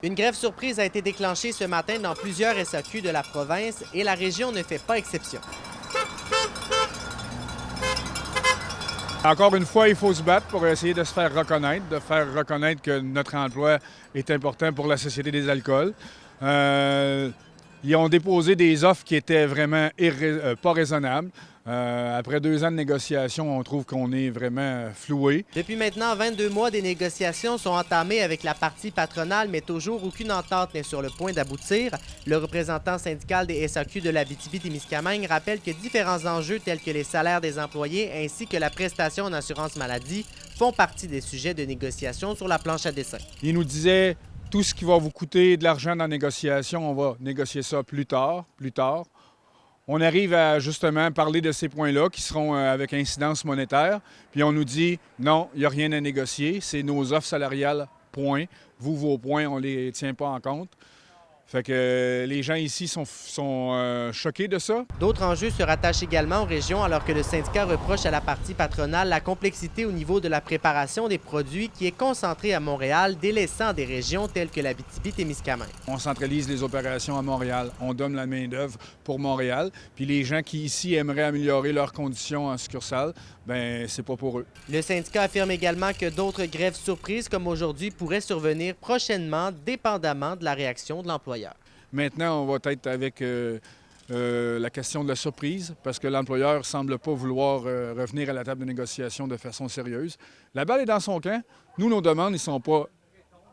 Une grève surprise a été déclenchée ce matin dans plusieurs SAQ de la province et la région ne fait pas exception. Encore une fois, il faut se battre pour essayer de se faire reconnaître, de faire reconnaître que notre emploi est important pour la Société des alcools. Ils ont déposé des offres qui étaient vraiment pas raisonnables. Après 2 ans de négociations, on trouve qu'on est vraiment floué. Depuis maintenant 22 mois, des négociations sont entamées avec la partie patronale, mais toujours aucune entente n'est sur le point d'aboutir. Le représentant syndical des SAQ de l'Abitibi-Témiscamingue rappelle que différents enjeux tels que les salaires des employés ainsi que la prestation en assurance maladie font partie des sujets de négociation sur la planche à dessin. Il nous disait tout ce qui va vous coûter de l'argent dans la négociation, on va négocier ça plus tard. On arrive à justement parler de ces points-là qui seront avec incidence monétaire. Puis on nous dit non, il n'y a rien à négocier, c'est nos offres salariales, point. Vous, vos points, on ne les tient pas en compte. Fait que les gens ici sont choqués de ça. D'autres enjeux se rattachent également aux régions alors que le syndicat reproche à la partie patronale la complexité au niveau de la préparation des produits qui est concentrée à Montréal, délaissant des régions telles que l'Abitibi-Témiscamingue. On centralise les opérations à Montréal, on donne la main-d'œuvre pour Montréal, puis les gens qui ici aimeraient améliorer leurs conditions en succursale, ben c'est pas pour eux. Le syndicat affirme également que d'autres grèves surprises comme aujourd'hui pourraient survenir prochainement, dépendamment de la réaction de l'employeur. Maintenant, on va être avec la question de la surprise, parce que l'employeur ne semble pas vouloir revenir à la table de négociation de façon sérieuse. La balle est dans son camp. Nous, nos demandes, ils ne sont pas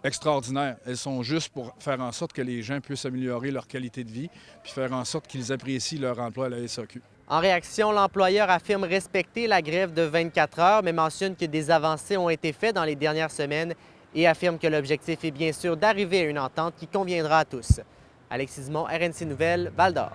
extraordinaires. Elles sont juste pour faire en sorte que les gens puissent améliorer leur qualité de vie, puis faire en sorte qu'ils apprécient leur emploi à la SAQ. En réaction, l'employeur affirme respecter la grève de 24 heures, mais mentionne que des avancées ont été faites dans les dernières semaines et affirme que l'objectif est bien sûr d'arriver à une entente qui conviendra à tous. Alexis Dumont, RNC Nouvelles, Val-d'Or.